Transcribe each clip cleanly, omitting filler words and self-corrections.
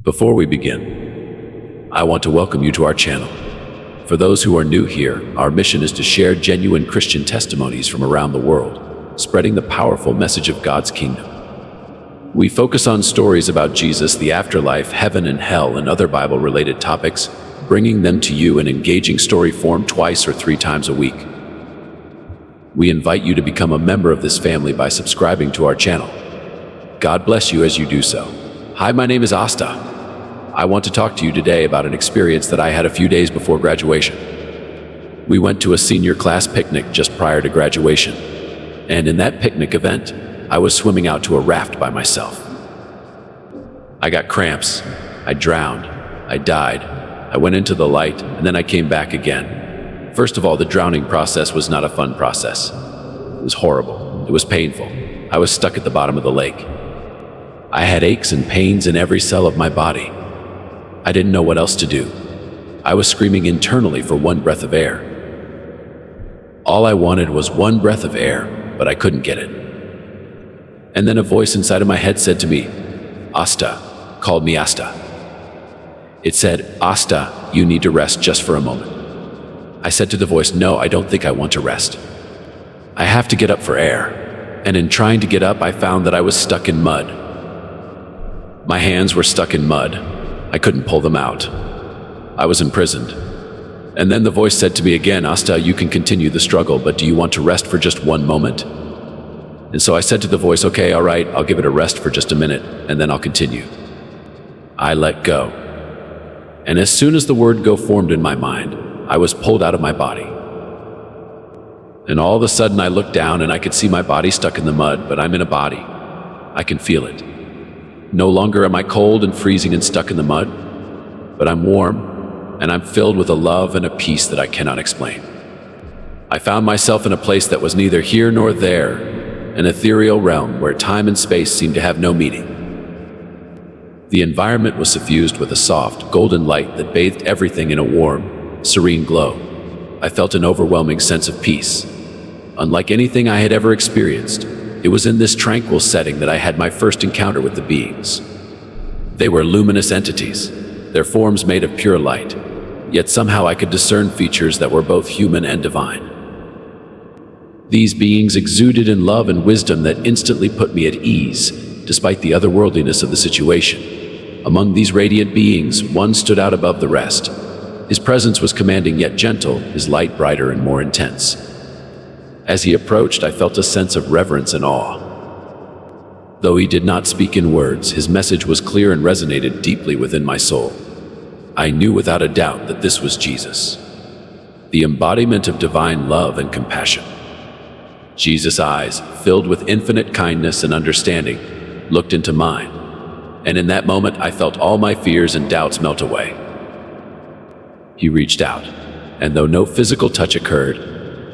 Before we begin, I want to welcome you to our channel. For those who are new here, our mission is to share genuine Christian testimonies from around the world, spreading the powerful message of God's kingdom. We focus on stories about Jesus, the afterlife, heaven and hell, and other Bible-related topics, bringing them to you in engaging story form twice or 3 times a week. We invite you to become a member of this family by subscribing to our channel. God bless you as you do so. Hi, my name is Asta. I want to talk to you today about an experience that I had a few days before graduation. We went to a senior class picnic just prior to graduation, and in that picnic event, I was swimming out to a raft by myself. I got cramps, I drowned, I died, I went into the light, and then I came back again. First of all, the drowning process was not a fun process. It was horrible, it was painful. I was stuck at the bottom of the lake. I had aches and pains in every cell of my body. I didn't know what else to do. I was screaming internally for one breath of air. All I wanted was one breath of air, but I couldn't get it. And then a voice inside of my head said to me, Asta, called me Asta. It said, Asta, you need to rest just for a moment. I said to the voice, no, I don't think I want to rest. I have to get up for air. And in trying to get up, I found that I was stuck in mud. My hands were stuck in mud. I couldn't pull them out. I was imprisoned. And then the voice said to me again, Asta, you can continue the struggle, but do you want to rest for just one moment? And so I said to the voice, okay, all right, I'll give it a rest for just a minute, and then I'll continue. I let go. And as soon as the word go formed in my mind, I was pulled out of my body. And all of a sudden I looked down and I could see my body stuck in the mud, but I'm in a body. I can feel it. No longer am I cold and freezing and stuck in the mud, but I'm warm and I'm filled with a love and a peace that I cannot explain. I found myself in a place that was neither here nor there, an ethereal realm where time and space seemed to have no meaning. The environment was suffused with a soft, golden light that bathed everything in a warm, serene glow. I felt an overwhelming sense of peace. Unlike anything I had ever experienced, it was in this tranquil setting that I had my first encounter with the beings. They were luminous entities, their forms made of pure light, yet somehow I could discern features that were both human and divine. These beings exuded in love and wisdom that instantly put me at ease, despite the otherworldliness of the situation. Among these radiant beings, one stood out above the rest. His presence was commanding yet gentle, his light brighter and more intense. As he approached, I felt a sense of reverence and awe. Though he did not speak in words, his message was clear and resonated deeply within my soul. I knew without a doubt that this was Jesus, the embodiment of divine love and compassion. Jesus' eyes, filled with infinite kindness and understanding, looked into mine, and in that moment I felt all my fears and doubts melt away. He reached out, and though no physical touch occurred,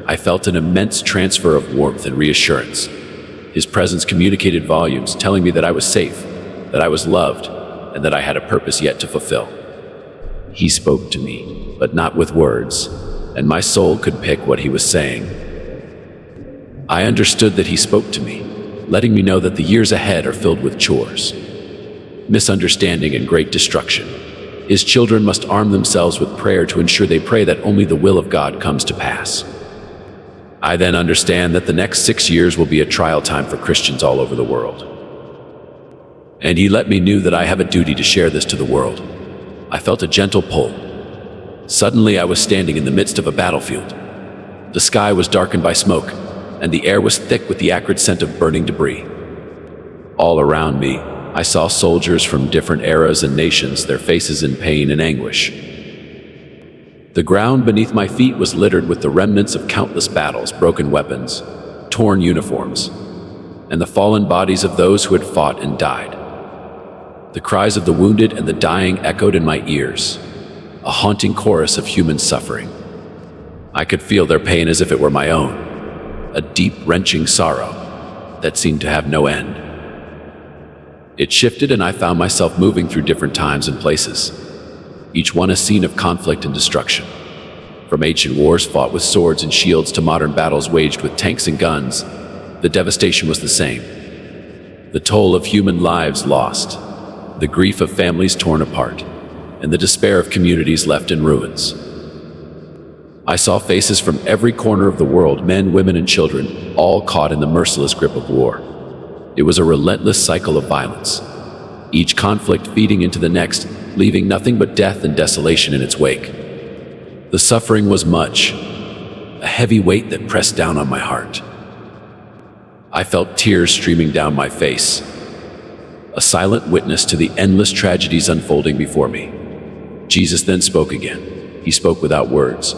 I felt an immense transfer of warmth and reassurance. His presence communicated volumes, telling me that I was safe, that I was loved, and that I had a purpose yet to fulfill. He spoke to me, but not with words, and my soul could pick what he was saying. I understood that he spoke to me, letting me know that the years ahead are filled with chores, misunderstanding, and great destruction. His children must arm themselves with prayer to ensure they pray that only the will of God comes to pass. I then understand that the next 6 years will be a trial time for Christians all over the world. And he let me know that I have a duty to share this to the world. I felt a gentle pull. Suddenly I was standing in the midst of a battlefield. The sky was darkened by smoke, and the air was thick with the acrid scent of burning debris. All around me, I saw soldiers from different eras and nations, their faces in pain and anguish. The ground beneath my feet was littered with the remnants of countless battles, broken weapons, torn uniforms, and the fallen bodies of those who had fought and died. The cries of the wounded and the dying echoed in my ears, a haunting chorus of human suffering. I could feel their pain as if it were my own, a deep, wrenching sorrow that seemed to have no end. It shifted and I found myself moving through different times and places, each one a scene of conflict and destruction. From ancient wars fought with swords and shields to modern battles waged with tanks and guns, the devastation was the same. The toll of human lives lost, the grief of families torn apart, and the despair of communities left in ruins. I saw faces from every corner of the world, men, women, and children, all caught in the merciless grip of war. It was a relentless cycle of violence, each conflict feeding into the next, leaving nothing but death and desolation in its wake. The suffering was much, a heavy weight that pressed down on my heart. I felt tears streaming down my face, a silent witness to the endless tragedies unfolding before me. Jesus then spoke again. He spoke without words,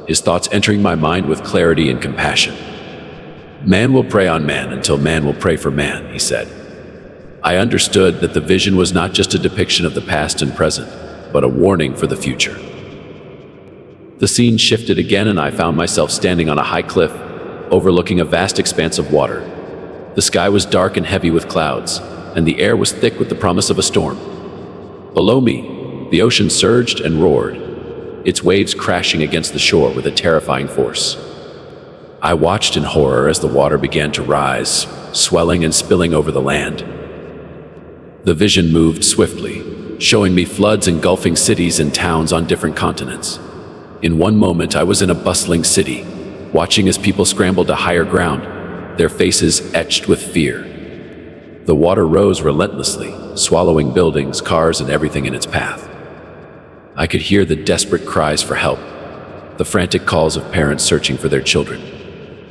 his thoughts entering my mind with clarity and compassion. Man will prey on man until man will pray for man, he said. I understood that the vision was not just a depiction of the past and present, but a warning for the future. The scene shifted again, and I found myself standing on a high cliff, overlooking a vast expanse of water. The sky was dark and heavy with clouds, and the air was thick with the promise of a storm. Below me, the ocean surged and roared, its waves crashing against the shore with a terrifying force. I watched in horror as the water began to rise, swelling and spilling over the land. The vision moved swiftly, showing me floods engulfing cities and towns on different continents. In one moment, I was in a bustling city, watching as people scrambled to higher ground, their faces etched with fear. The water rose relentlessly, swallowing buildings, cars, and everything in its path. I could hear the desperate cries for help, the frantic calls of parents searching for their children,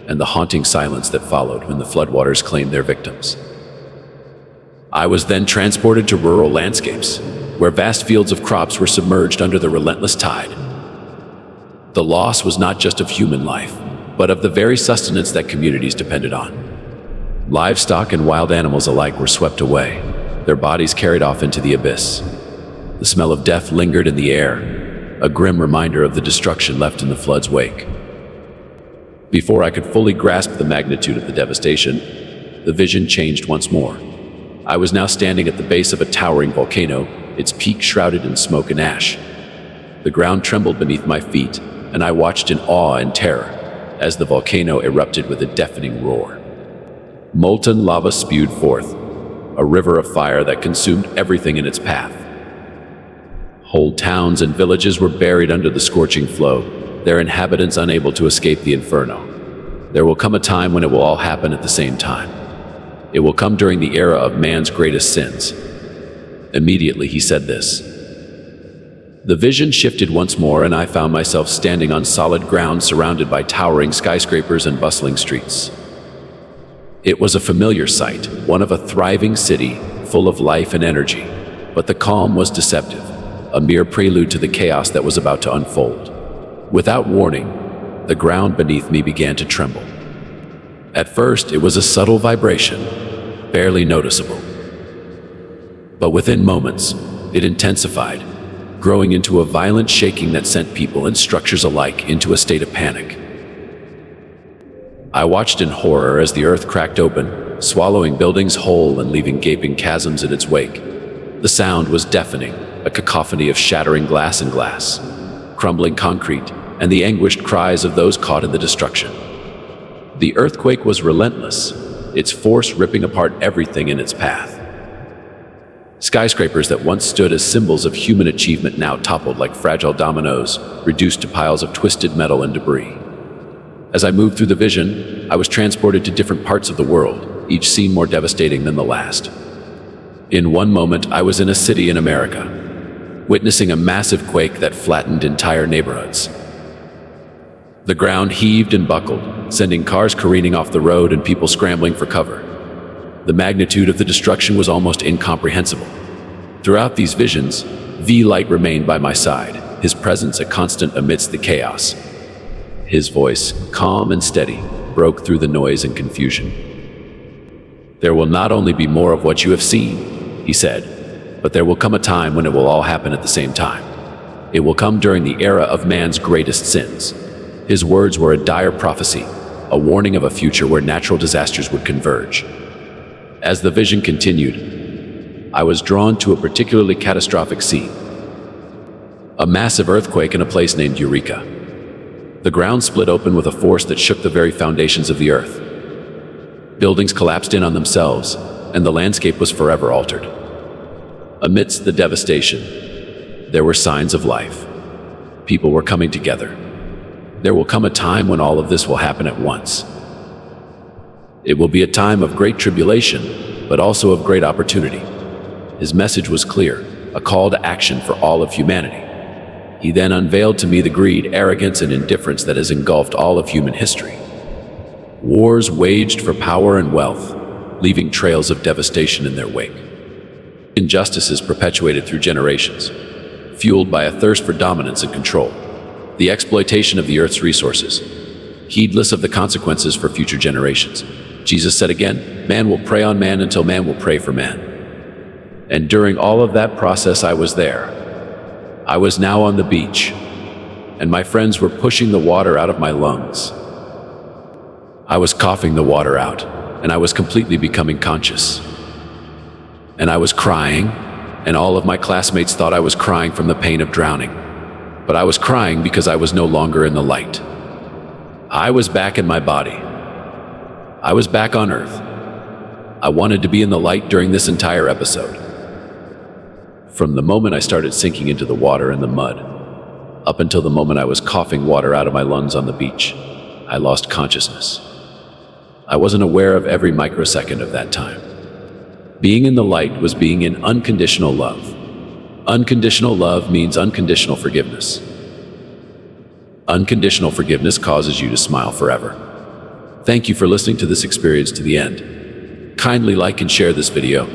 and the haunting silence that followed when the floodwaters claimed their victims. I was then transported to rural landscapes, where vast fields of crops were submerged under the relentless tide. The loss was not just of human life, but of the very sustenance that communities depended on. Livestock and wild animals alike were swept away, their bodies carried off into the abyss. The smell of death lingered in the air, a grim reminder of the destruction left in the flood's wake. Before I could fully grasp the magnitude of the devastation, the vision changed once more. I was now standing at the base of a towering volcano, its peak shrouded in smoke and ash. The ground trembled beneath my feet, and I watched in awe and terror as the volcano erupted with a deafening roar. Molten lava spewed forth, a river of fire that consumed everything in its path. Whole towns and villages were buried under the scorching flow, their inhabitants unable to escape the inferno. There will come a time when it will all happen at the same time. It will come during the era of man's greatest sins. Immediately he said this. The vision shifted once more, and I found myself standing on solid ground surrounded by towering skyscrapers and bustling streets. It was a familiar sight, one of a thriving city full of life and energy, but the calm was deceptive, a mere prelude to the chaos that was about to unfold. Without warning, the ground beneath me began to tremble. At first, it was a subtle vibration, barely noticeable. But within moments, it intensified, growing into a violent shaking that sent people and structures alike into a state of panic. I watched in horror as the earth cracked open, swallowing buildings whole and leaving gaping chasms in its wake. The sound was deafening, a cacophony of shattering glass and glass, crumbling concrete, and the anguished cries of those caught in the destruction. The earthquake was relentless, its force ripping apart everything in its path. Skyscrapers that once stood as symbols of human achievement now toppled like fragile dominoes, reduced to piles of twisted metal and debris. As I moved through the vision, I was transported to different parts of the world, each scene more devastating than the last. In one moment, I was in a city in America, witnessing a massive quake that flattened entire neighborhoods. The ground heaved and buckled, sending cars careening off the road and people scrambling for cover. The magnitude of the destruction was almost incomprehensible. Throughout these visions, V-Light remained by my side, his presence a constant amidst the chaos. His voice, calm and steady, broke through the noise and confusion. There will not only be more of what you have seen, he said, but there will come a time when it will all happen at the same time. It will come during the era of man's greatest sins. His words were a dire prophecy, a warning of a future where natural disasters would converge. As the vision continued, I was drawn to a particularly catastrophic scene. A massive earthquake in a place named Eureka. The ground split open with a force that shook the very foundations of the earth. Buildings collapsed in on themselves, and the landscape was forever altered. Amidst the devastation, there were signs of life. People were coming together. There will come a time when all of this will happen at once. It will be a time of great tribulation, but also of great opportunity. His message was clear, a call to action for all of humanity. He then unveiled to me the greed, arrogance, and indifference that has engulfed all of human history. Wars waged for power and wealth, leaving trails of devastation in their wake. Injustices perpetuated through generations, fueled by a thirst for dominance and control. The exploitation of the earth's resources, heedless of the consequences for future generations. Jesus said again, man will prey on man until man will pray for man. And during all of that process, I was there. I was now on the beach, and my friends were pushing the water out of my lungs. I was coughing the water out, and I was completely becoming conscious. And I was crying, and all of my classmates thought I was crying from the pain of drowning. But I was crying because I was no longer in the light. I was back in my body. I was back on Earth. I wanted to be in the light during this entire episode. From the moment I started sinking into the water and the mud, up until the moment I was coughing water out of my lungs on the beach, I lost consciousness. I wasn't aware of every microsecond of that time. Being in the light was being in unconditional love. Unconditional love means unconditional forgiveness. Unconditional forgiveness causes you to smile forever. Thank you for listening to this experience to the end. Kindly like and share this video,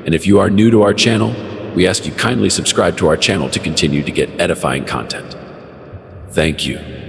and if you are new to our channel, we ask you kindly subscribe to our channel to continue to get edifying content. Thank you.